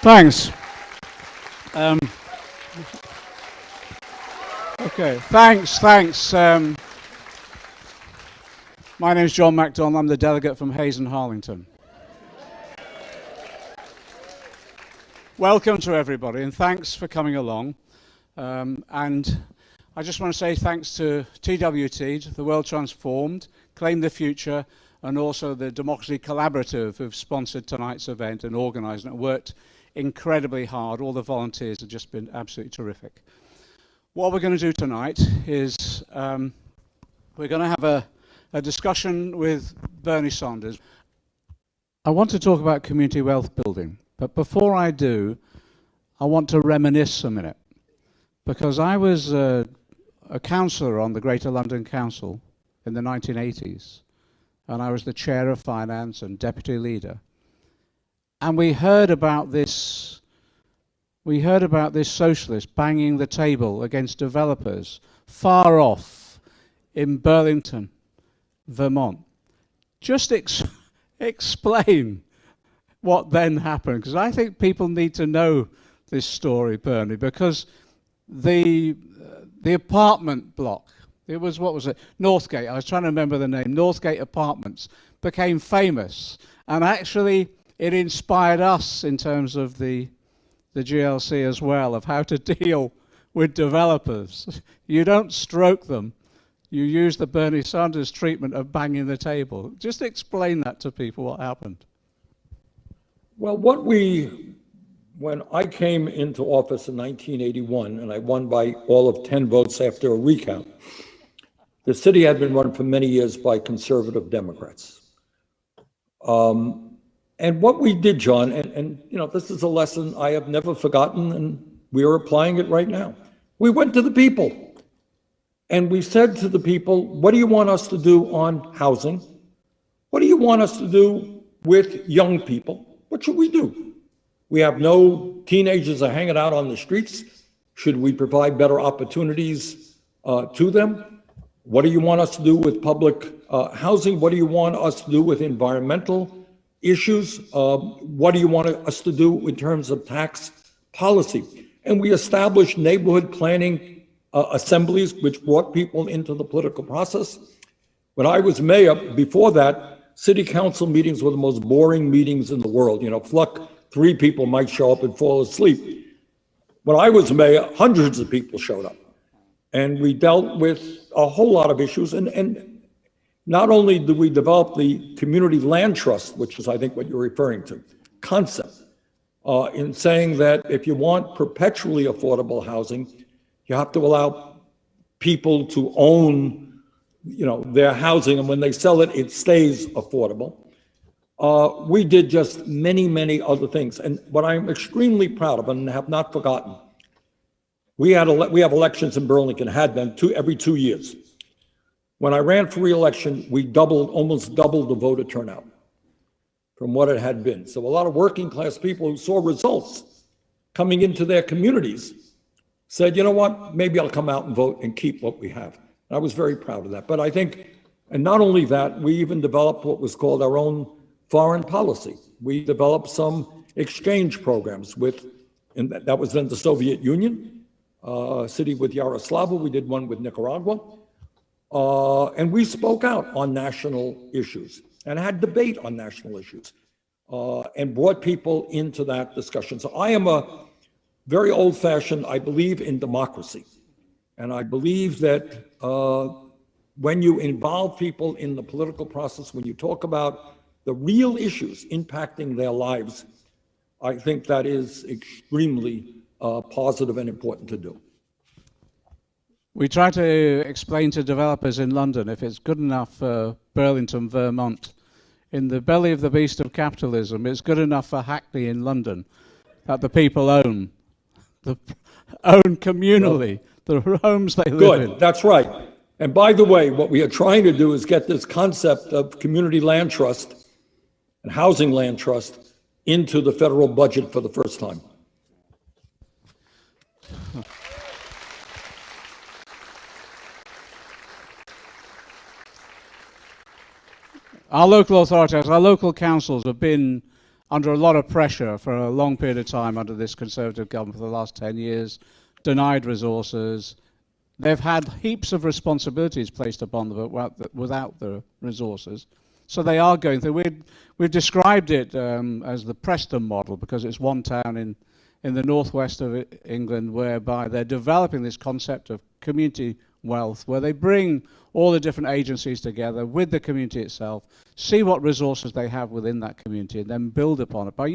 Thanks. Okay, thanks. My name is John McDonnell. I'm the delegate from Hayes and Harlington. Welcome to everybody, and thanks for coming along. And I just want to say thanks to TWT, The World Transformed, Claim the Future, and also the Democracy Collaborative who've sponsored tonight's event and organised it and worked incredibly hard. All the volunteers have just been absolutely terrific. What we're going to do tonight is we're going to have a discussion with Bernie Sanders. I want to talk about community wealth building, but before I do, I want to reminisce a minute, because I was a councillor on the Greater London Council in the 1980s, and I was the chair of finance and deputy leader. And we heard about this socialist banging the table against developers far off in Burlington, Vermont. Just explain what then happened, because I think people need to know this story, Bernie, because the apartment block, it was, what was it, Northgate, I was trying to remember the name, Northgate Apartments, became famous, and actually it inspired us in terms of the GLC as well, of how to deal with developers. You don't stroke them, you use the Bernie Sanders treatment of banging the table. Just explain that to people, what happened. Well, when I came into office in 1981, and I won by all of 10 votes after a recount, the city had been run for many years by conservative Democrats. And what we did, John, and you know, this is a lesson I have never forgotten, and we are applying it right now. We went to the people, and we said to the people, what do you want us to do on housing? What do you want us to do with young people? What should we do? We have no teenagers are hanging out on the streets. Should we provide better opportunities to them? What do you want us to do with public housing? What do you want us to do with environmental issues? What do you want us to do in terms of tax policy? And we established neighborhood planning assemblies, which brought people into the political process. When I was mayor, before that, city council meetings were the most boring meetings in the world. You know, Fluck, 3 people might show up and fall asleep. When I was mayor, hundreds of people showed up. And we dealt with a whole lot of issues. And not only did we develop the community land trust, which is, I think, what you're referring to, concept, in saying that if you want perpetually affordable housing, you have to allow people to own, you know, their housing, and when they sell it, it stays affordable. We did just many, many other things. And what I'm extremely proud of and have not forgotten, we have elections in Burlington, had them every 2 years. When I ran for re-election, we almost doubled the voter turnout from what it had been. So a lot of working class people who saw results coming into their communities said, you know what, maybe I'll come out and vote and keep what we have. And I was very proud of that. But I think, and not only that, we even developed what was called our own foreign policy. We developed some exchange programs and that was then the Soviet Union, a city with Yaroslavl. We did one with Nicaragua. And we spoke out on national issues and had debate on national issues and brought people into that discussion. So I am a very old-fashioned, I believe in democracy. And I believe that when you involve people in the political process, when you talk about the real issues impacting their lives, I think that is extremely positive and important to do. We try to explain to developers in London, if it's good enough for Burlington, Vermont, in the belly of the beast of capitalism, it's good enough for Hackney in London, that the people own communally the homes they live in. Good, that's right. And by the way, what we are trying to do is get this concept of community land trust and housing land trust into the federal budget for the first time. Our local authorities, our local councils have been under a lot of pressure for a long period of time under this Conservative government for the last 10 years, denied resources. They've had heaps of responsibilities placed upon them without the resources. So they are going through. We've described it as the Preston model because it's one town in the northwest of England whereby they're developing this concept of community wealth, where they bring all the different agencies together with the community itself, see what resources they have within that community, and then build upon it by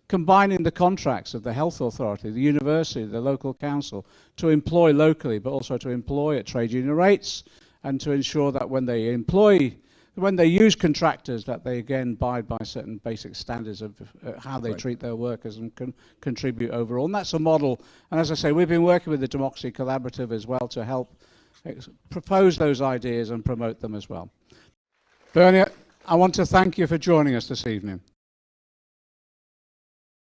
combining the contracts of the health authority, the university, the local council, to employ locally, but also to employ at trade union rates, and to ensure that when they use contractors, that they again abide by certain basic standards of how they treat their workers and can contribute overall. And that's a model. And as I say, we've been working with the Democracy Collaborative as well to help propose those ideas and promote them as well. Bernie, I want to thank you for joining us this evening.